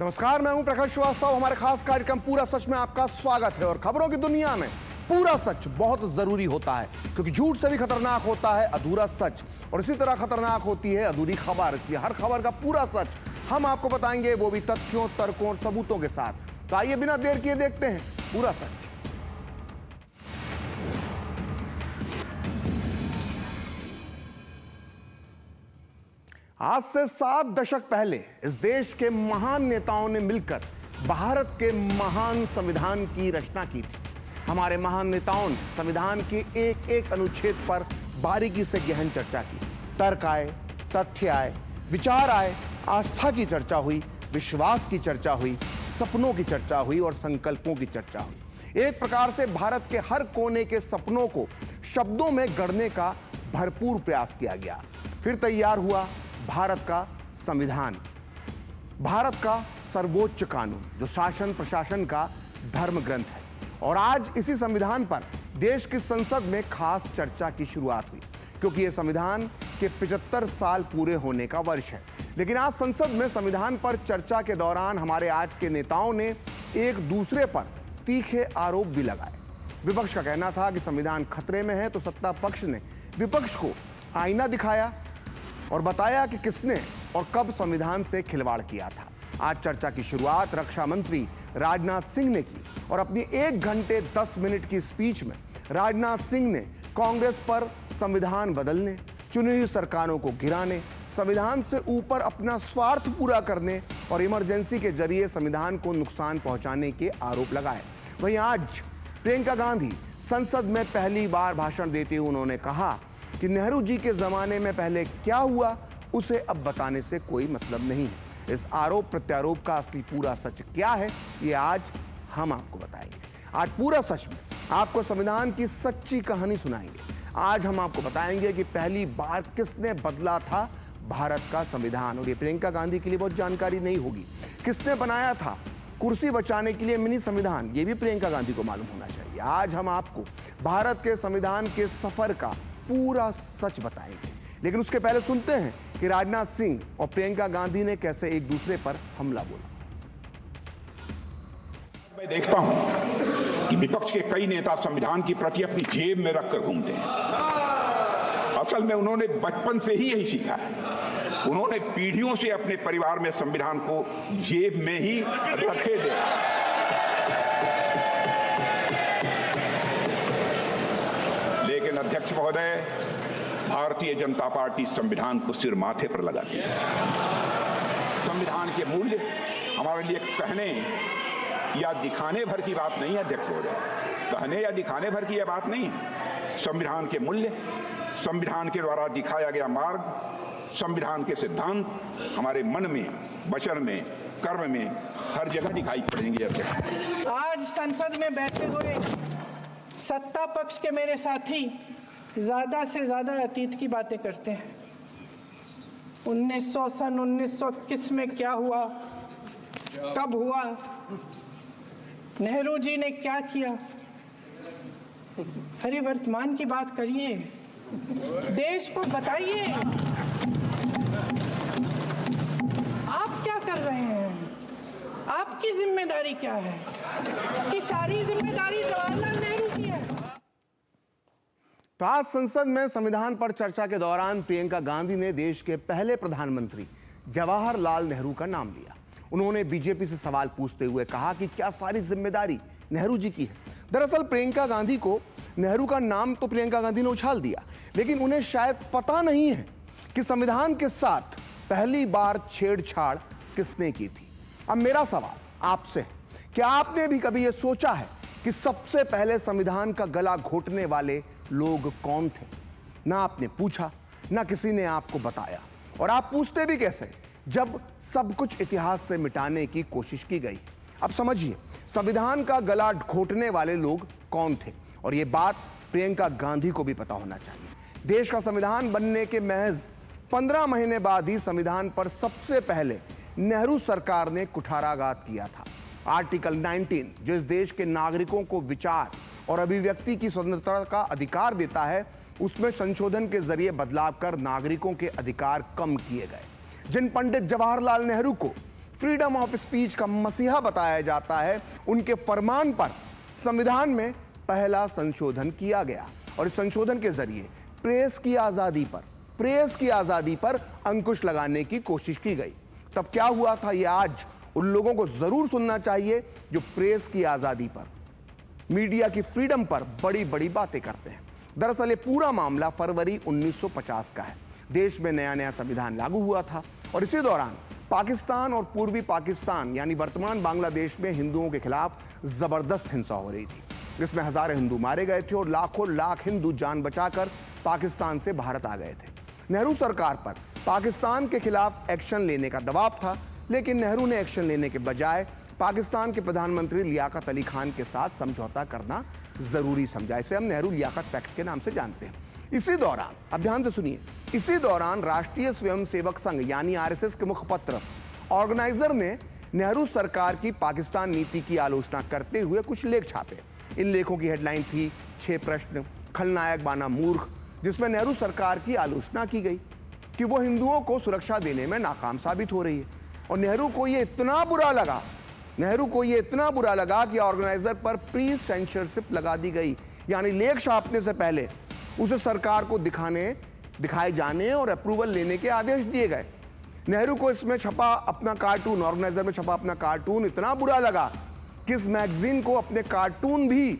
नमस्कार, मैं हूं प्रकाश श्रीवास्तव। हमारे खास कार्यक्रम पूरा सच में आपका स्वागत है। और खबरों की दुनिया में पूरा सच बहुत जरूरी होता है, क्योंकि झूठ से भी खतरनाक होता है अधूरा सच, और इसी तरह खतरनाक होती है अधूरी खबर। इसलिए हर खबर का पूरा सच हम आपको बताएंगे, वो भी तथ्यों, तर्कों और सबूतों के साथ। तो आइए बिना देर किए देखते हैं पूरा सच। आज से 7 दशक पहले इस देश के महान नेताओं ने मिलकर भारत के महान संविधान की रचना की थी। हमारे महान नेताओं ने संविधान के एक एक अनुच्छेद पर बारीकी से गहन चर्चा की। तर्क आए, तथ्य आए, विचार आए, आस्था की चर्चा हुई, विश्वास की चर्चा हुई, सपनों की चर्चा हुई और संकल्पों की चर्चा हुई। एक प्रकार से भारत के हर कोने के सपनों को शब्दों में गढ़ने का भरपूर प्रयास किया गया। फिर तैयार हुआ भारत का संविधान, भारत का सर्वोच्च कानून, जो शासन प्रशासन का धर्म ग्रंथ है। और आज इसी संविधान पर देश की संसद में खास चर्चा की शुरुआत हुई, क्योंकि यह संविधान के 75 साल पूरे होने का वर्ष है। लेकिन आज संसद में संविधान पर चर्चा के दौरान हमारे आज के नेताओं ने एक दूसरे पर तीखे आरोप भी लगाए। विपक्ष का कहना था कि संविधान खतरे में है, तो सत्ता पक्ष ने विपक्ष को आईना दिखाया और बताया कि किसने और कब संविधान से खिलवाड़ किया था। आज चर्चा की शुरुआत रक्षा मंत्री राजनाथ सिंह ने की, और अपनी 1 घंटे 10 मिनट की स्पीच में राजनाथ सिंह ने कांग्रेस पर संविधान बदलने, चुनी हुई सरकारों को गिराने, संविधान से ऊपर अपना स्वार्थ पूरा करने और इमरजेंसी के जरिए संविधान को नुकसान पहुंचाने के आरोप लगाए। वहीं आज प्रियंका गांधी संसद में पहली बार भाषण देते हुए उन्होंने कहा कि नेहरू जी के जमाने में पहले क्या हुआ उसे अब बताने से कोई मतलब नहीं है। इस आरोप प्रत्यारोप का असली पूरा सच क्या है, ये आज हम आपको बताएंगे। आज पूरा सच में आपको संविधान की सच्ची कहानी सुनाएंगे। आज हम आपको बताएंगे कि पहली बार किसने बदला था भारत का संविधान। और ये प्रियंका गांधी के लिए बहुत जानकारी नहीं होगी। किसने बनाया था कुर्सी बचाने के लिए मिनी संविधान, ये भी प्रियंका गांधी को मालूम होना चाहिए। आज हम आपको भारत के संविधान के सफर का पूरा सच बताएंगे। लेकिन उसके पहले सुनते हैं कि राजनाथ सिंह और प्रियंका गांधी ने कैसे एक दूसरे पर हमला बोला। मैं देखता हूं कि विपक्ष के कई नेता संविधान की प्रति अपनी जेब में रखकर घूमते हैं। असल में उन्होंने बचपन से ही यही सीखा है। उन्होंने पीढ़ियों से अपने परिवार में संविधान को जेब में ही रखे थे। लेकिन अध्यक्ष महोदय, भारतीय जनता पार्टी संविधान को सिर माथे पर लगाती है। संविधान के मूल्य हमारे लिए कहने या दिखाने भर की बात नहीं है अध्यक्ष महोदय, कहने या दिखाने भर की यह बात नहीं है। संविधान के मूल्य, संविधान के द्वारा दिखाया गया मार्ग, संविधान के सिद्धांत हमारे मन में, वचन में, कर्म में हर जगह दिखाई पड़ेंगे अध्यक्ष। आज संसद में बैठे हुए सत्ता पक्ष के मेरे साथी ज्यादा से ज्यादा अतीत की बातें करते हैं। 1921 में क्या हुआ, कब हुआ, नेहरू जी ने क्या किया। अरे वर्तमान की बात करिए, देश को बताइए आप क्या कर रहे हैं, आपकी जिम्मेदारी क्या है। कि सारी जिम्मेदारी जवाहरलाल नेहरू की है। तो आज संसद में संविधान पर चर्चा के दौरान प्रियंका गांधी ने देश के पहले प्रधानमंत्री जवाहरलाल नेहरू का नाम लिया। उन्होंने बीजेपी से सवाल पूछते हुए कहा कि क्या सारी जिम्मेदारी नेहरू जी की है। दरअसल प्रियंका गांधी को नेहरू का नाम तो प्रियंका गांधी ने उछाल दिया, लेकिन उन्हें शायद पता नहीं है कि संविधान के साथ पहली बार छेड़छाड़ किसने की थी। अब मेरा सवाल आपसे है, क्या आपने भी कभी यह सोचा है कि सबसे पहले संविधान का गला घोटने वाले लोग कौन थे? ना आपने पूछा, ना किसी ने आपको बताया, और आप पूछते भी कैसे जब सब कुछ इतिहास से मिटाने की कोशिश की गई। अब समझिए संविधान का गला घोटने वाले लोग कौन थे, और यह बात प्रियंका गांधी को भी पता होना चाहिए। देश का संविधान बनने के महज 15 महीने बाद ही संविधान पर सबसे पहले नेहरू सरकार ने कुठाराघात किया था। आर्टिकल 19, जो इस देश के नागरिकों को विचार और अभिव्यक्ति की स्वतंत्रता का अधिकार देता है, उसमें संशोधन के जरिए बदलाव कर नागरिकों के अधिकार कम किए गए। जिन पंडित जवाहरलाल नेहरू को फ्रीडम ऑफ स्पीच का मसीहा बताया जाता है, उनके फरमान पर संविधान में पहला संशोधन किया गया और इस संशोधन के जरिए प्रेस की आजादी पर अंकुश लगाने की कोशिश की गई। तब क्या हुआ था, यह आज उन लोगों को जरूर सुनना चाहिए जो प्रेस की आजादी पर, मीडिया की फ्रीडम पर बड़ी बड़ी बातें करते हैं। दरअसल ये पूरा मामला फरवरी 1950 का है। देश में नया नया संविधान लागू हुआ था और इसी दौरान पाकिस्तान और पूर्वी पाकिस्तान यानी वर्तमान बांग्लादेश में हिंदुओं के खिलाफ जबरदस्त हिंसा हो रही थी, जिसमें हजारों हिंदू मारे गए थे और लाखों लाख हिंदू जान बचाकर पाकिस्तान से भारत आ गए थे। नेहरू सरकार पर पाकिस्तान के खिलाफ एक्शन लेने का दबाव था, लेकिन नेहरू ने एक्शन लेने के बजाय पाकिस्तान के प्रधानमंत्री लियाकत अली खान के साथ समझौता करना जरूरी समझा। इसे हम नेहरू लियाकत पैक्ट के नाम से जानते हैं। इसी दौरान, अब ध्यान से सुनिए, इसी दौरान राष्ट्रीय स्वयंसेवक संघ यानी आरएसएस के मुखपत्र ऑर्गेनाइजर ने नेहरू सरकार की पाकिस्तान नीति की आलोचना करते हुए कुछ लेख छापे। इन लेखों की हेडलाइन थी 6 प्रश्न, खलनायक बाना मूर्ख, जिसमें नेहरू सरकार की आलोचना की गई कि वो हिंदुओं को सुरक्षा देने में नाकाम साबित हो रही है। और नेहरू को ये इतना बुरा लगा कि ऑर्गेनाइजर पर प्री सेंसरशिप लगा दी गई, यानी लेख छापने से पहले उसे सरकार को दिखाए जाने और अप्रूवल लेने के आदेश दिए गए। नेहरू को इसमें छपा अपना कार्टून, ऑर्गेनाइजर में छपा अपना कार्टून इतना बुरा लगा कि इस मैगजीन को अपने कार्टून भी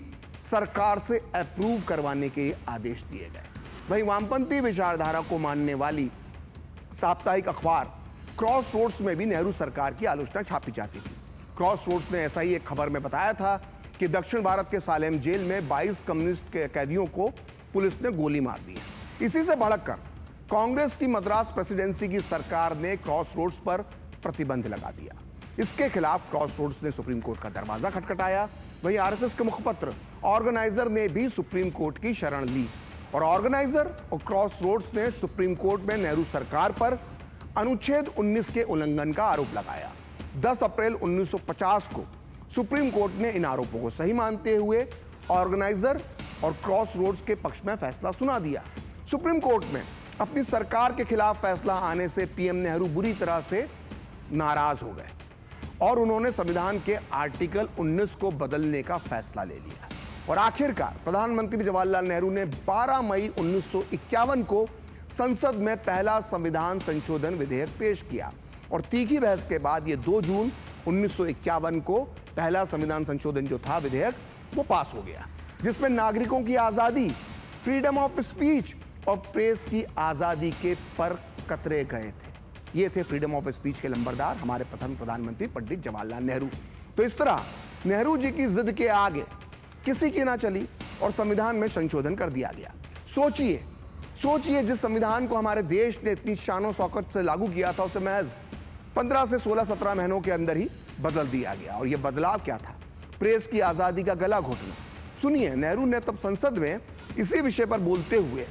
सरकार से अप्रूव करवाने के आदेश दिए गए। वहीं वामपंथी विचारधारा को मानने वाली साप्ताहिक अखबार क्रॉस रोड्स में भी नेहरू सरकार की आलोचना छापी जाती थी। क्रॉस रोड्स ने ऐसा ही एक खबर में बताया था कि दक्षिण भारत के सालेम जेल में 22 कम्युनिस्ट के कैदियों को पुलिस ने गोली मार दी है। इसी से भड़ककर कांग्रेस की मद्रास प्रेसिडेंसी की सरकार ने क्रॉस रोड्स पर प्रतिबंध लगा दिया। इसके खिलाफ क्रॉस रोड्स ने सुप्रीम कोर्ट का दरवाजा खटखटाया। वहीं आरएसएस के मुखपत्र ऑर्गेनाइजर ने भी सुप्रीम कोर्ट की शरण ली और ऑर्गेनाइजर और क्रॉस रोड्स ने सुप्रीम कोर्ट में नेहरू सरकार पर अनुच्छेद 19 के उल्लंघन का आरोप लगाया। 10 अप्रैल 1950 को सुप्रीम कोर्ट ने इन आरोपों को सही मानते हुए ऑर्गेनाइजर और क्रॉस रोड्स के पक्ष में फैसला सुना दिया। सुप्रीम कोर्ट में अपनी सरकार के खिलाफ फैसला आने से पीएम नेहरू बुरी तरह से नाराज हो गए और उन्होंने संविधान के आर्टिकल 19 को बदलने का फैसला ले लिया और आखिरकार प्रधानमंत्री जवाहरलाल नेहरू ने 12 मई 1951 को संसद में पहला संविधान संशोधन विधेयक पेश किया और तीखी बहस के बाद ये 2 जून 1951 को पहला संविधान संशोधन जो था विधेयक वो पास हो गया, जिसमें नागरिकों की आजादी, फ्रीडम ऑफ स्पीच और प्रेस की आजादी के पर कतरे गए थे। ये थे फ्रीडम ऑफ स्पीच के लंबरदार हमारे प्रथम प्रधानमंत्री पंडित जवाहरलाल नेहरू। तो इस तरह नेहरू जी की जिद के आगे किसी की ना चली और संविधान में संशोधन कर दिया गया। सोचिए जिस संविधान को हमारे देश ने इतनी शानो शौकत से लागू किया था उसे महज 15 से 16-17 महीनों के अंदर ही बदल दिया गया। और यह बदलाव क्या था? प्रेस की आजादी का गला घोटना। सुनिए, नेहरू ने तब संसद में इसी विषय पर बोलते हुए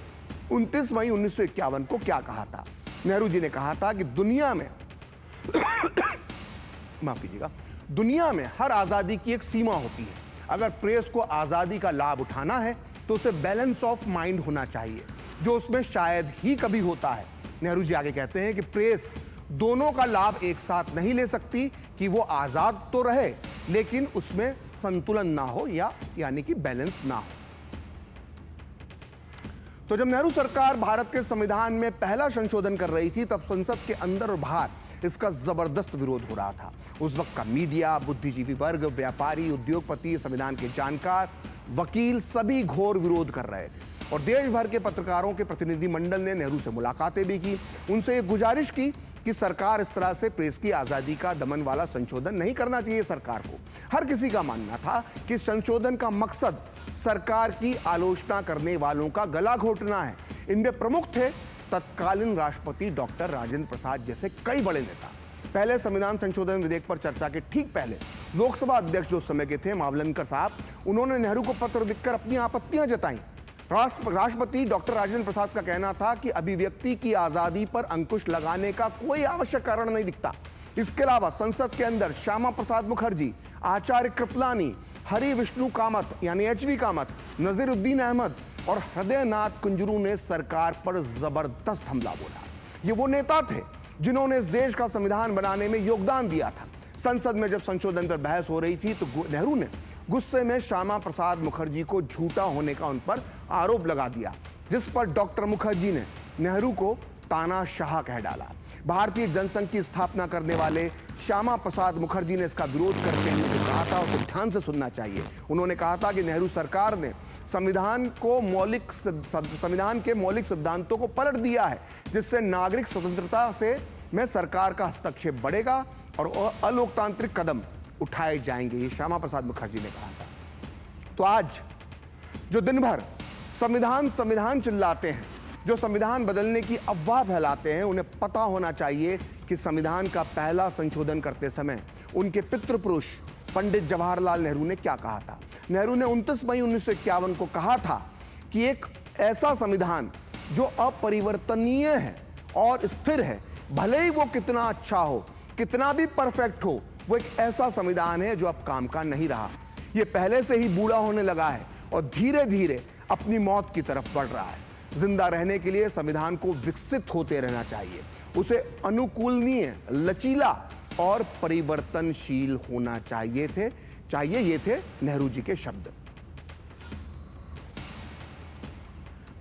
29 मई 1951 को क्या कहा था। नेहरू जी ने कहा था कि दुनिया में माफ कीजिएगा, दुनिया में हर आजादी की एक सीमा होती है। अगर प्रेस को आजादी का लाभ उठाना है तो उसे बैलेंस ऑफ माइंड होना चाहिए, जो उसमें शायद ही कभी होता है। नेहरू जी आगे कहते हैं कि प्रेस दोनों का लाभ एक साथ नहीं ले सकती, कि वो आजाद तो रहे लेकिन उसमें संतुलन ना हो यानी कि बैलेंस ना हो। तो जब नेहरू सरकार भारत के संविधान में पहला संशोधन कर रही थी तब संसद के अंदर और बाहर इसका जबरदस्त विरोध हो रहा था। उस वक्त का मीडिया, बुद्धिजीवी वर्ग, व्यापारी, उद्योगपति, संविधान के जानकार, वकील सभी घोर विरोध कर रहे थे और देश भर के पत्रकारों के प्रतिनिधि मंडल ने नेहरू से मुलाकातें भी की। उनसे ये गुजारिश की कि सरकार इस तरह से प्रेस की आजादी का दमन वाला संशोधन नहीं करना चाहिए। सरकार को हर किसी का मानना था कि संशोधन का मकसद सरकार की आलोचना करने वालों का गला घोटना है। इनमें प्रमुख थे तत्कालीन राष्ट्रपति डॉक्टर राजेंद्र प्रसाद जैसे कई बड़े नेता। पहले संविधान संशोधन विधेयक पर चर्चा के ठीक पहले लोकसभा अध्यक्ष जो समय के थे मावलंकर साहब, उन्होंने नेहरू को पत्र लिखकर अपनी आपत्तियां जताई। राष्ट्रपति डॉक्टर राजेंद्र प्रसाद का कहना था कि अभिव्यक्ति की आजादी पर अंकुश लगाने का कोई आवश्यक कारण नहीं दिखता। इसके अलावा संसद के अंदर श्यामा प्रसाद मुखर्जी, आचार्य कृपलानी, हरि विष्णु कामत यानी HV कामत, नजीरुद्दीन अहमद और हृदयनाथ कुंजरू ने सरकार पर जबरदस्त हमला बोला। ये वो नेता थे जिन्होंने इस देश का संविधान बनाने में योगदान दिया था। संसद में जब संशोधन पर बहस हो रही थी तो नेहरू ने गुस्से में श्यामा प्रसाद मुखर्जी को झूठा होने का उन पर आरोप लगा दिया, जिस पर डॉक्टर मुखर्जी ने नेहरू को तानाशाह कह डाला। भारतीय जनसंघ की स्थापना करने वाले श्यामा प्रसाद मुखर्जी ने इसका विरोध करते हुए जो कहा था उसे ध्यान से सुनना चाहिए। उन्होंने कहा था कि नेहरू सरकार ने संविधान के मौलिक सिद्धांतों को पलट दिया है, जिससे नागरिक स्वतंत्रता से में सरकार का हस्तक्षेप बढ़ेगा और अलोकतांत्रिक कदम उठाए जाएंगे, ये श्यामा प्रसाद मुखर्जी ने कहा था। तो आज जो दिन भर संविधान चिल्लाते हैं, जो संविधान बदलने की अफवाह फैलाते हैं, उन्हें पता होना चाहिए कि संविधान का पहला संशोधन करते समय उनके पितृपुरुष पंडित जवाहरलाल नेहरू ने क्या कहा था। नेहरू ने 29 मई 1951 को कहा था कि एक ऐसा संविधान जो अपरिवर्तनीय है और स्थिर है, भले ही वो कितना अच्छा हो, कितना भी परफेक्ट हो, वो एक ऐसा संविधान है जो अब काम का नहीं रहा। ये पहले से ही बूढ़ा होने लगा है और धीरे धीरे अपनी मौत की तरफ बढ़ रहा है। जिंदा रहने के लिए संविधान को विकसित होते रहना चाहिए, उसे अनुकूलनीय, लचीला और परिवर्तनशील होना चाहिए। ये थे नेहरू जी के शब्द।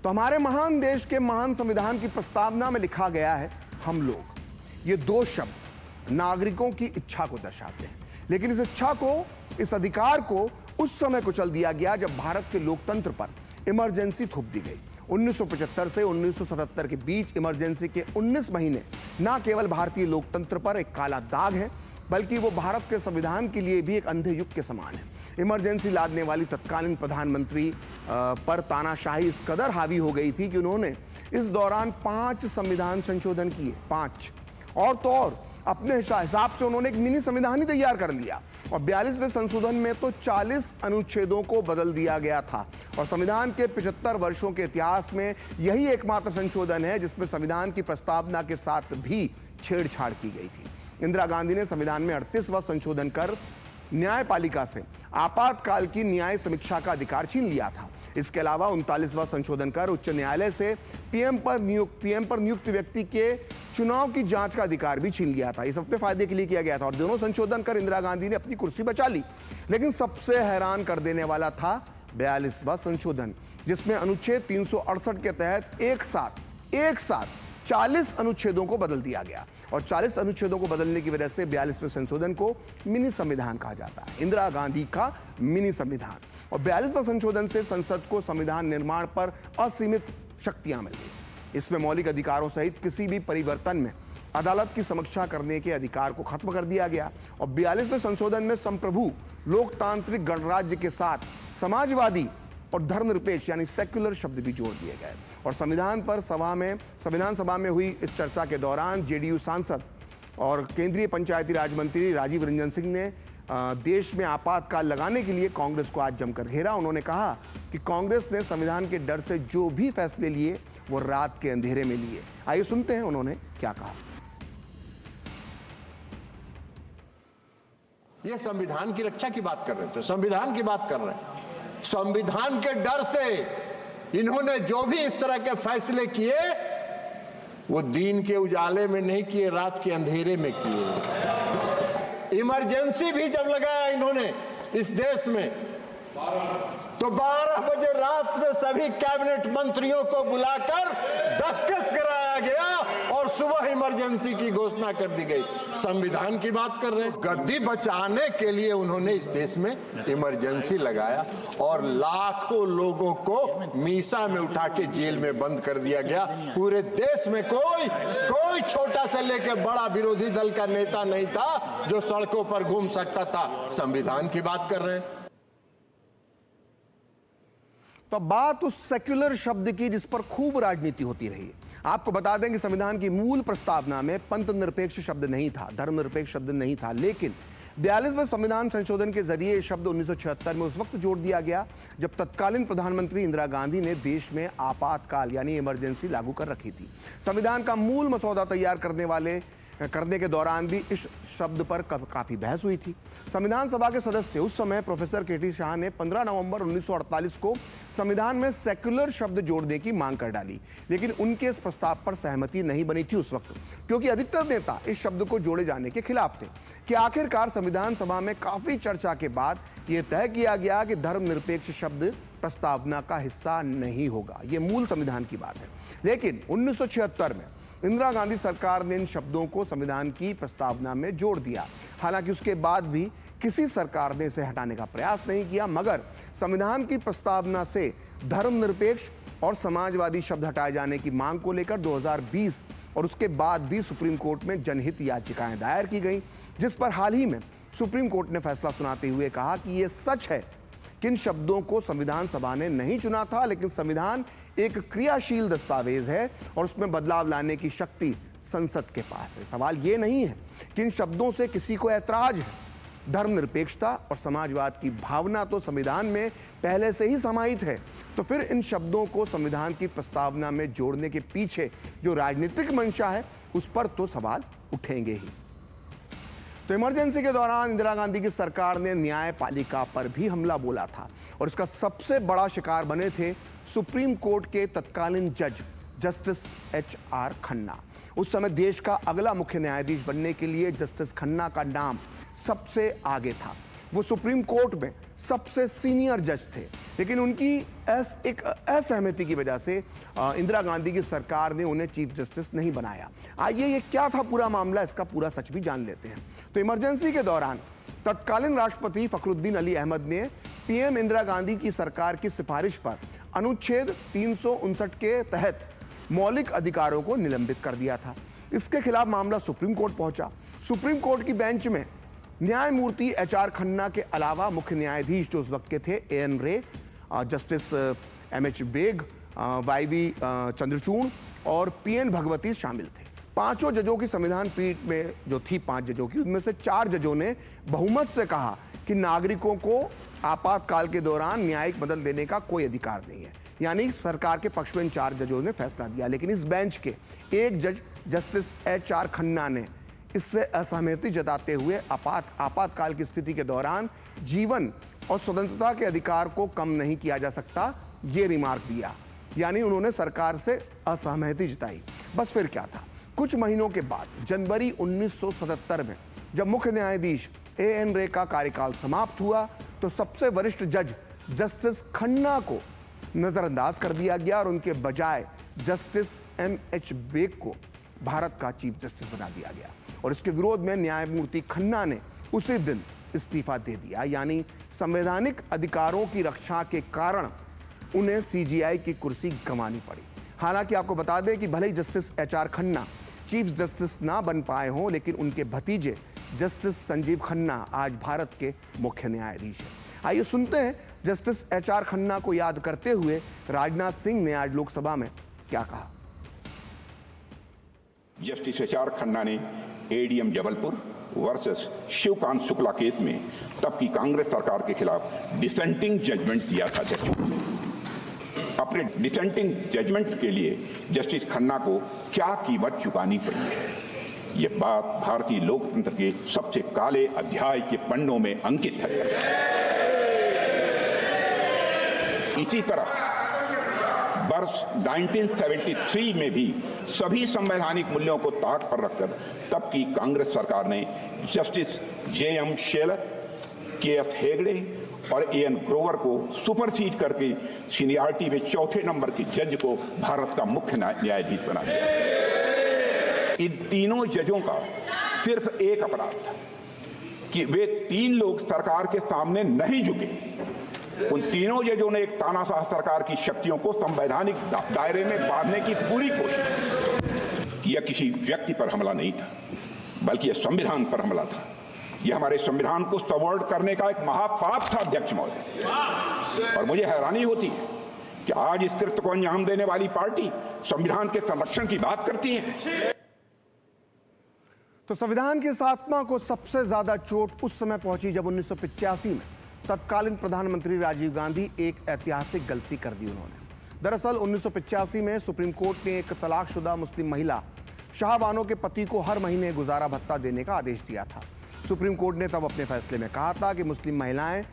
तो हमारे महान देश के महान संविधान की प्रस्तावना में लिखा गया है हम लोग। ये दो शब्द नागरिकों की इच्छा को दर्शाते हैं, लेकिन इस इच्छा को, इस अधिकार को उस समय कुचल दिया गया जब भारत के लोकतंत्र पर इमरजेंसी थोप दी गई। 1975 से 1977 के बीच इमरजेंसी के 19 महीने न केवल भारतीय लोकतंत्र पर एक काला दाग है, बल्कि वो भारत के संविधान के लिए भी एक अंधे युग के समान है। इमरजेंसी लादने वाली तत्कालीन प्रधानमंत्री पर तानाशाही इस कदर हावी हो गई थी कि उन्होंने इस दौरान 5 संविधान संशोधन किए, 5। और तो और अपने हिसाब से उन्होंने एक मिनी संविधान ही तैयार कर लिया और 42वें संशोधन में तो 40 अनुच्छेदों को बदल दिया गया था। और संविधान के 75 वर्षों के इतिहास में यही एकमात्र संशोधन है जिसमें संविधान की प्रस्तावना के साथ भी छेड़छाड़ की गई थी। इंदिरा गांधी ने संविधान में 38वां संशोधन कर न्यायपालिका से आपातकाल की न्याय समीक्षा का अधिकार छीन लिया था। इसके अलावा 39वां संशोधन कर उच्च न्यायालय से पीएम पर नियुक्त व्यक्ति के चुनाव की जांच का अधिकार भी छीन लिया था। इस अपने फायदे के लिए किया गया था और दोनों संशोधन कर इंदिरा गांधी ने अपनी कुर्सी बचा ली। लेकिन सबसे हैरान कर देने वाला था 42वां संशोधन, जिसमें अनुच्छेद 368 के तहत एक साथ 40 अनुच्छेदों को बदल दिया गया और 40 अनुच्छेदों को बदलने की वजह से 42वें संशोधन को मिनी संविधान कहा जाता है, इंदिरा गांधी का मिनी संविधान। और 42वां संशोधन से संसद को संविधान निर्माण पर असीमित शक्तियां मिल गई। इसमें मौलिक अधिकारों सहित किसी भी परिवर्तन में अदालत की समीक्षा करने के अधिकार को खत्म कर दिया गया और 42वें संशोधन में संप्रभु लोकतांत्रिक गणराज्य के साथ समाजवादी और धर्मनिरपेक्ष यानी सेक्युलर शब्द भी जोड़ दिए गए। और संविधान सभा में हुई इस चर्चा के दौरान जेडीयू सांसद और केंद्रीय पंचायती राज मंत्री राजीव रंजन सिंह ने देश में आपातकाल लगाने के लिए कांग्रेस को आज जमकर घेरा। उन्होंने कहा कि कांग्रेस ने संविधान के डर से जो भी फैसले लिए वो रात के अंधेरे में लिए। आइए सुनते हैं उन्होंने क्या कहा। ये संविधान की रक्षा की बात कर रहे थे, संविधान की बात कर रहे हैं। संविधान के डर से इन्होंने जो भी इस तरह के फैसले किए वो दिन के उजाले में नहीं किए, रात के अंधेरे में किए। इमरजेंसी भी जब लगाया इन्होंने इस देश में तो 12 बजे रात में सभी कैबिनेट मंत्रियों को बुलाकर दस्तखत कराया गया और सुबह इमरजेंसी की घोषणा कर दी गई। संविधान की बात कर रहे हैं। गद्दी बचाने के लिए उन्होंने इस देश में इमरजेंसी लगाया और लाखों लोगों को मीसा में उठा के जेल में बंद कर दिया गया। पूरे देश में कोई छोटा से लेकर बड़ा विरोधी दल का नेता नहीं था जो सड़कों पर घूम सकता था। संविधान की बात कर रहे हैं। तो बात उस सेक्युलर शब्द की जिस पर खूब राजनीति होती रही है। आपको बता दें कि संविधान की मूल प्रस्तावना में पंथ निरपेक्ष शब्द नहीं था, धर्मनिरपेक्ष शब्द नहीं था, लेकिन 42वें संविधान संशोधन के जरिए शब्द 1976 में उस वक्त जोड़ दिया गया जब तत्कालीन प्रधानमंत्री इंदिरा गांधी ने देश में आपातकाल यानी इमरजेंसी लागू कर रखी थी। संविधान का मूल मसौदा तैयार करने वाले करने के दौरान भी इस शब्द पर काफी बहस हुई थी। संविधान सभा के सदस्य उस समय प्रोफेसर केटी शाह ने 15 नवंबर 1948 को संविधान में सेक्युलर शब्द जोड़ने की मांग कर डाली, लेकिन उनके इस प्रस्ताव पर सहमति नहीं बनी थी उस वक्त, क्योंकि अधिकतर नेता इस शब्द को जोड़े जाने के खिलाफ थे। कि आखिरकार संविधान सभा में काफी चर्चा के बाद यह तय किया गया कि धर्मनिरपेक्ष शब्द प्रस्तावना का हिस्सा नहीं होगा। यह मूल संविधान की बात है। लेकिन 1976 में इंदिरा गांधी सरकार ने इन शब्दों को संविधान की प्रस्तावना में जोड़ दिया। हालांकि उसके बाद भी किसी सरकार ने इसे हटाने का प्रयास नहीं किया, मगर संविधान की प्रस्तावना से धर्मनिरपेक्ष और समाजवादी शब्द हटाए जाने की मांग को लेकर 2020 और उसके बाद भी सुप्रीम कोर्ट में जनहित याचिकाएं दायर की गई, जिस पर हाल ही में सुप्रीम कोर्ट ने फैसला सुनाते हुए कहा कि यह सच है कि इन शब्दों को संविधान सभा ने नहीं चुना था, लेकिन संविधान एक क्रियाशील दस्तावेज है और उसमें बदलाव लाने की शक्ति संसद के पास है। सवाल यह नहीं है कि इन शब्दों से किसी को ऐतराज है। धर्मनिरपेक्षता और समाजवाद की भावना तो संविधान में पहले से ही समाहित है, तो फिर इन शब्दों को संविधान की प्रस्तावना में जोड़ने के पीछे जो राजनीतिक मंशा है उस पर तो सवाल उठेंगे ही। तो इमरजेंसी के दौरान इंदिरा गांधी की सरकार ने न्यायपालिका पर भी हमला बोला था और इसका सबसे बड़ा शिकार बने थे सुप्रीम कोर्ट के तत्कालीन जज जस्टिस HR खन्ना। उस समय देश का अगला मुख्य न्यायाधीश बनने के लिए जस्टिस खन्ना का नाम सबसे आगे था। वो सुप्रीम कोर्ट में सबसे सीनियर जज थे, लेकिन उनकी एक असहमति की वजह से इंदिरा गांधी की सरकार ने उन्हें चीफ जस्टिस नहीं बनाया। आइए ये क्या था पूरा मामला, इसका पूरा सच भी जान लेते हैं। तो इमरजेंसी के दौरान तत्कालीन राष्ट्रपति फखरुद्दीन अली अहमद ने PM इंदिरा गांधी की सरकार की सिफारिश पर अनुच्छेद 359 के तहत मौलिक अधिकारों को निलंबित कर दिया था। इसके खिलाफ मामला सुप्रीम कोर्ट पहुंचा। सुप्रीम कोर्ट की बेंच में न्यायमूर्ति HR खन्ना के अलावा मुख्य न्यायाधीश जो उस वक्त के थे AN Ray, justice MH Beg, YV Chandrachud और PN भगवती शामिल थे। पांचों जजों की संविधान पीठ में जो थी 5 जजों की, उनमें से 4 जजों ने बहुमत से कहा कि नागरिकों को आपातकाल के दौरान न्यायिक मदद देने का कोई अधिकार नहीं है। यानी सरकार के पक्ष में इन 4 जजों ने फैसला दिया, लेकिन इस बेंच के एक जज जस्टिस HR खन्ना ने इससे असहमति जताते हुए आपातकाल की स्थिति के दौरान जीवन और स्वतंत्रता के अधिकार को कम नहीं किया जा सकता, ये रिमार्क दिया। यानी उन्होंने सरकार से असहमति जताई। बस फिर क्या था, कुछ महीनों के बाद जनवरी 1977 में जब मुख्य न्यायाधीश AN रे का कार्यकाल समाप्त हुआ तो सबसे वरिष्ठ जज जस्टिस खन्ना को नजरअंदाज कर दिया गया और उनके बजाय जस्टिस MH बेग को भारत का चीफ जस्टिस बना दिया गया। और इसके विरोध में न्यायमूर्ति खन्ना ने उसी दिन इस्तीफा दे दिया। यानी संवैधानिक अधिकारों की रक्षा के कारण उन्हें CJI की कुर्सी गंवानी पड़ी। हालांकि आपको बता दें कि भले ही justice HR Khanna chief justice ना बन पाए हों, लेकिन उनके भतीजे जस्टिस संजीव खन्ना आज भारत के मुख्य न्यायाधीश हैं। आइए सुनते हैं जस्टिस HR खन्ना को याद करते हुए राजनाथ सिंह ने आज लोकसभा में क्या कहा। जस्टिस HR खन्ना ने ADM Jabalpur versus Shivkant Shukla case में तब की कांग्रेस सरकार के खिलाफ डिसेंटिंग जजमेंट दिया था। अपने डिसेंटिंग जजमेंट के लिए जस्टिस खन्ना को क्या कीमत चुकानी पड़ी है, यह बात भारतीय लोकतंत्र के सबसे काले अध्याय के पन्नों में अंकित है। इसी तरह वर्ष 1973 में भी सभी संवैधानिक मूल्यों को ताक पर रखकर तब की कांग्रेस सरकार ने justice JM Shelar, KF Hegde और AN ग्रोवर को सुपरसीड करके सीनियरिटी में चौथे नंबर के जज को भारत का मुख्य न्यायाधीश बना दिया। इन तीनों जजों का सिर्फ एक अपराध था कि वे 3 लोग सरकार के सामने नहीं झुके। उन तीनों जजों ने एक तानाशाह सरकार की शक्तियों को संवैधानिक दायरे में बांधने की पूरी कोशिश की। यह किसी व्यक्ति पर हमला नहीं था, बल्कि यह संविधान पर हमला था। यह हमारे संविधान को सबवर्ट करने का एक महापाप था, अध्यक्ष महोदय। और मुझे हैरानी होती है कि आज इस कृत्य को अंजाम देने वाली पार्टी संविधान के संरक्षण की बात करती है। तो संविधान की इस आत्मा को सबसे ज्यादा चोट उस समय पहुंची जब 1985 में तत्कालीन प्रधानमंत्री राजीव गांधी एक ऐतिहासिक गलती कर दी उन्होंने। दरअसल 1985 में सुप्रीम कोर्ट ने एक तलाकशुदा मुस्लिम महिला शाहबानो के पति को हर महीने गुजारा भत्ता देने का आदेश दिया था। सुप्रीम कोर्ट ने तब अपने फैसले में कहा था कि मुस्लिम महिलाएं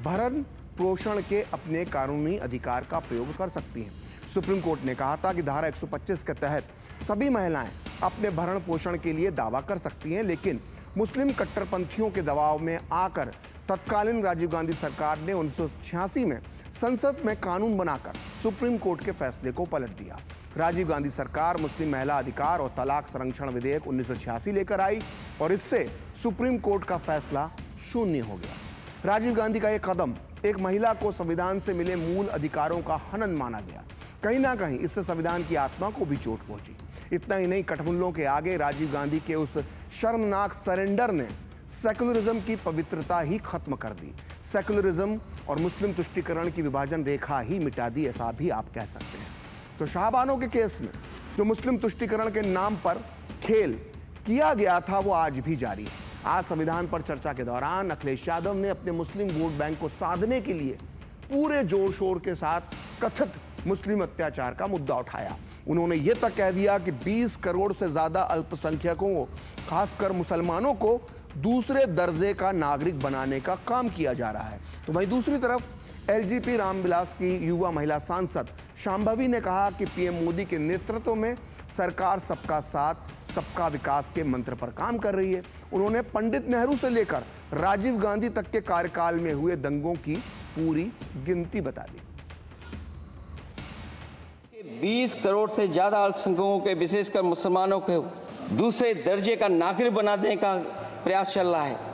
भरण पोषण के अपने कानूनी अधिकार का प्रयोग कर सकती हैं। सुप्रीम कोर्ट ने कहा था कि धारा 125 के तहत सभी महिलाएं अपने भरण पोषण के लिए दावा कर सकती हैं, लेकिन मुस्लिम कट्टरपंथियों के दबाव में आकर तत्कालीन राजीव गांधी सरकार ने 1986 में संसद में कानून बनाकर सुप्रीम कोर्ट के फैसले को पलट दिया। राजीव गांधी सरकार मुस्लिम महिला अधिकार और तलाक संरक्षण विधेयक 1986 लेकर आई और इससे सुप्रीम कोर्ट का फैसला शून्य हो गया। राजीव गांधी का यह कदम एक महिला को संविधान से मिले मूल अधिकारों का हनन माना गया। कहीं ना कहीं इससे संविधान की आत्मा को भी चोट पहुंची। इतना ही नहीं, कठपुतलों के आगे राजीव गांधी के उस शर्मनाक सरेंडर ने सेकुलरिज्म की पवित्रता ही खत्म कर दी। सेकुलरिज्म और मुस्लिम तुष्टीकरण की विभाजन रेखा ही मिटा दी, ऐसा भी आप कह सकते हैं। तो शाहबानो के केस में जो मुस्लिम तुष्टीकरण के नाम पर खेल किया गया था वो आज भी जारी है। आज संविधान पर चर्चा के दौरान अखिलेश यादव ने अपने मुस्लिम वोट बैंक को साधने के लिए पूरे जोर शोर के साथ कथित मुस्लिम अत्याचार का मुद्दा उठाया। उन्होंने ये तक कह दिया कि 20 करोड़ से ज्यादा अल्पसंख्यकों को, खासकर मुसलमानों को दूसरे दर्जे का नागरिक बनाने का काम किया जा रहा है। तो वहीं दूसरी तरफ एलजीपी रामविलास की युवा महिला सांसद शांभवी ने कहा कि पीएम मोदी के नेतृत्व में सरकार सबका साथ सबका विकास के मंत्र पर काम कर रही है। उन्होंने पंडित नेहरू से लेकर राजीव गांधी तक के कार्यकाल में हुए दंगों की पूरी गिनती बता दी। 20 करोड़ से ज्यादा अल्पसंख्यकों के, विशेषकर मुसलमानों को दूसरे दर्जे का नागरिक बनाने का प्रयास चल रहा है।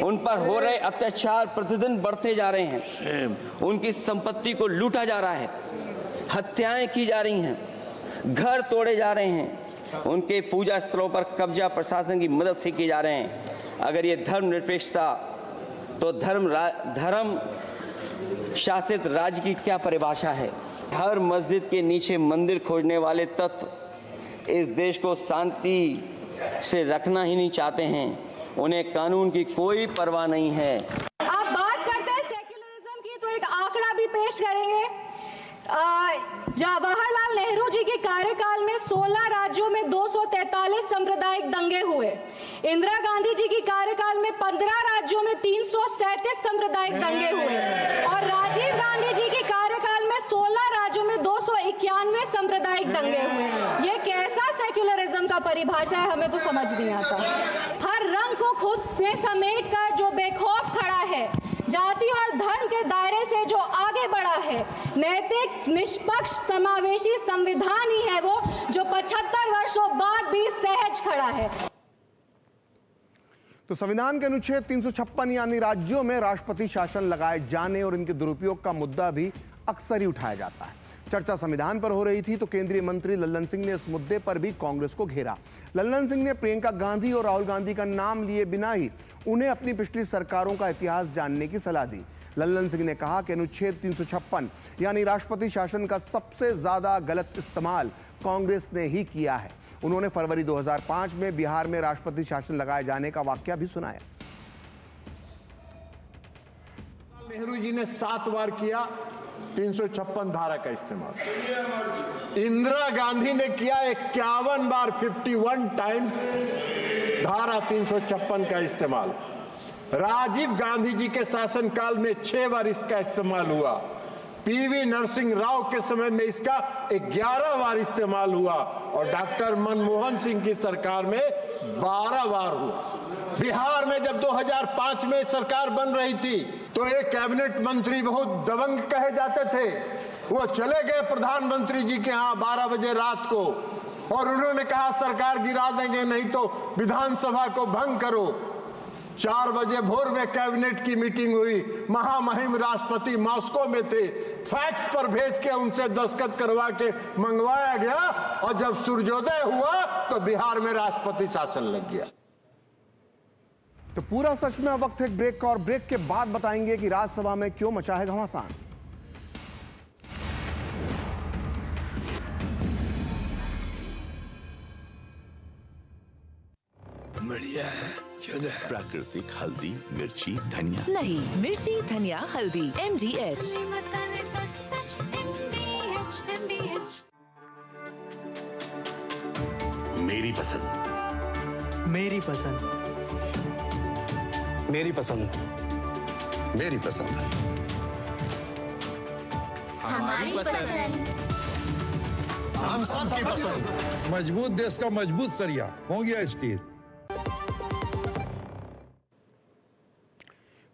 उन पर हो रहे अत्याचार प्रतिदिन बढ़ते जा रहे हैं। उनकी संपत्ति को लूटा जा रहा है, हत्याएं की जा रही हैं, घर तोड़े जा रहे हैं, उनके पूजा स्थलों पर कब्जा प्रशासन की मदद से किए जा रहे हैं। अगर ये धर्मनिरपेक्षता तो धर्म शासित राज्य की क्या परिभाषा है? हर मस्जिद के नीचे मंदिर खोजने वाले तत्व इस देश को शांति से रखना ही नहीं चाहते हैं। उन्हें कानून की कोई परवाह नहीं है। आप बात करते हैं सेक्युलरिज्म की, तो एक आंकड़ा भी पेश करेंगे। जवाहरलाल नेहरू जी के कार्यकाल में 16 राज्यों में 243 सांप्रदायिक दंगे हुए। इंदिरा गांधी जी की कार्यकाल में 15 राज्यों में 337 सांप्रदायिक दंगे हुए और राजीव गांधी जी के कार्यकाल में 16 राज्यों में 291 सांप्रदायिक दंगे हुए। ये कैसा सेक्युलरिज्म का परिभाषा है, हमें तो समझ नहीं आता। हर रंग को खुद में समेट कर जो बेखौफ खड़ा है, जाति और धर्म के दायरे से जो आगे बढ़ा है, नैतिक निष्पक्ष समावेशी संविधान ही है वो जो 75 वर्षों बाद भी सहज खड़ा है। तो संविधान के अनुच्छेद 356 यानी राज्यों में राष्ट्रपति शासन लगाए जाने और इनके दुरुपयोग का मुद्दा भी अक्सर ही उठाया जाता है। चर्चा संविधान पर हो रही थी तो केंद्रीय मंत्री लल्लन सिंह ने इस मुद्दे पर भी कांग्रेस को घेरा। लल्लन सिंह ने प्रियंका गांधी और राहुल गांधी का नाम लिए बिना ही उन्हें अपनी पिछली सरकारों का इतिहास जानने की सलाह दी। लल्लन सिंह ने कहा कि अनुच्छेद 356 यानी राष्ट्रपति शासन का सबसे ज्यादा गलत इस्तेमाल कांग्रेस ने ही किया है। उन्होंने फरवरी 2005 में बिहार में राष्ट्रपति शासन लगाए जाने का वाकया भी सुनाया। नेहरू जी ने 7 बार किया 356 धारा का इस्तेमाल। इंदिरा गांधी ने किया 51 बार 51 टाइम्स धारा 356 का इस्तेमाल। राजीव गांधी जी के शासनकाल में 6 बार इसका इस्तेमाल हुआ। पीवी नरसिंह राव के समय में इसका 11 बार इस्तेमाल हुआ और डॉक्टर मनमोहन सिंह की सरकार में 12 बार हुआ। बिहार में जब 2005 में सरकार बन रही थी तो एक कैबिनेट मंत्री बहुत दबंग कहे जाते थे, वो चले गए प्रधानमंत्री जी के यहाँ 12 बजे रात को और उन्होंने कहा सरकार गिरा देंगे, नहीं तो विधानसभा को भंग करो। 4 बजे भोर में कैबिनेट की मीटिंग हुई। महामहिम राष्ट्रपति मॉस्को में थे, फैक्स पर भेज के उनसे दस्तखत करवा के मंगवाया गया और जब सूर्योदय हुआ तो बिहार में राष्ट्रपति शासन लग गया। तो पूरा सच में वक्त है ब्रेक का और ब्रेक के बाद बताएंगे कि राज्यसभा में क्यों मचा है घमासान। बढ़िया है, प्राकृतिक हल्दी, मिर्ची, धनिया। नहीं, मिर्ची, धनिया, हल्दी, MDH। मेरी मेरी पसंद। मेरी पसंद। मेरी पसंद। मेरी पसंद। हमारी पसंद। हम सबकी पसंद। मजबूत देश का मजबूत सरिया हो गया स्टील।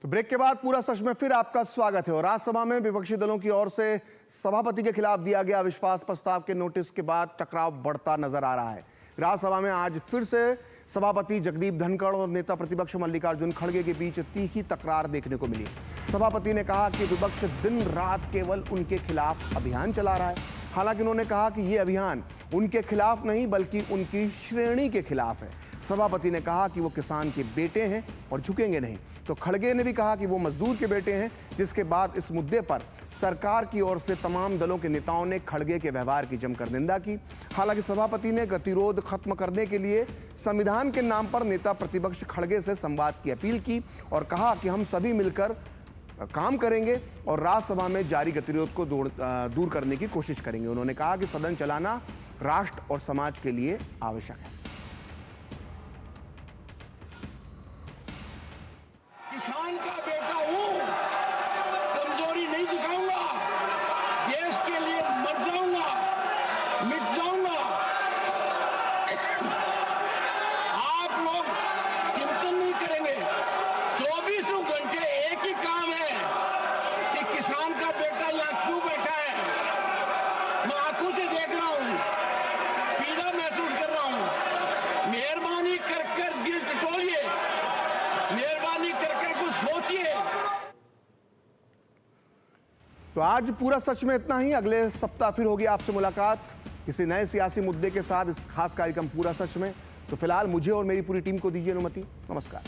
तो ब्रेक के बाद पूरा सच में फिर आपका स्वागत है। और राज्यसभा में विपक्षी दलों की ओर से सभापति के खिलाफ दिया गया अविश्वास प्रस्ताव के नोटिस के बाद टकराव बढ़ता नजर आ रहा है। राज्यसभा में आज फिर से सभापति जगदीप धनखड़ और नेता प्रतिपक्ष मल्लिकार्जुन खड़गे के बीच तीखी तकरार देखने को मिली। सभापति ने कहा कि विपक्ष दिन रात केवल उनके खिलाफ अभियान चला रहा है। हालांकि उन्होंने कहा कि यह अभियान उनके खिलाफ नहीं बल्कि उनकी श्रेणी के खिलाफ है। सभापति ने कहा कि वो किसान के बेटे हैं और झुकेंगे नहीं। तो खड़गे ने भी कहा कि वो मजदूर के बेटे हैं, जिसके बाद इस मुद्दे पर सरकार की ओर से तमाम दलों के नेताओं ने खड़गे के व्यवहार की जमकर निंदा की। हालांकि सभापति ने गतिरोध खत्म करने के लिए संविधान के नाम पर नेता प्रतिपक्ष खड़गे से संवाद की अपील की और कहा कि हम सभी मिलकर काम करेंगे और राज्यसभा में जारी गतिरोध को दूर करने की कोशिश करेंगे। उन्होंने कहा कि सदन चलाना राष्ट्र और समाज के लिए आवश्यक है। किसान का बेटा हूं, कमजोरी नहीं दिखाऊंगा, देश के लिए मर जाऊंगा, मिट जाऊंगा। आप लोग चिंतन नहीं करेंगे। 24 घंटे एक ही काम है कि किसान का बेटा यहाँ क्यों बैठा है। मैं आंखों से देख रहा हूं, पीड़ा महसूस कर रहा हूं। मेहरबानी कर दिल टटोलिए, मेहरबानी कर कुछ सोचिए। तो आज पूरा सच में इतना ही। अगले सप्ताह फिर होगी आपसे मुलाकात किसी नए सियासी मुद्दे के साथ इस खास कार्यक्रम पूरा सच में। तो फिलहाल मुझे और मेरी पूरी टीम को दीजिए अनुमति। नमस्कार।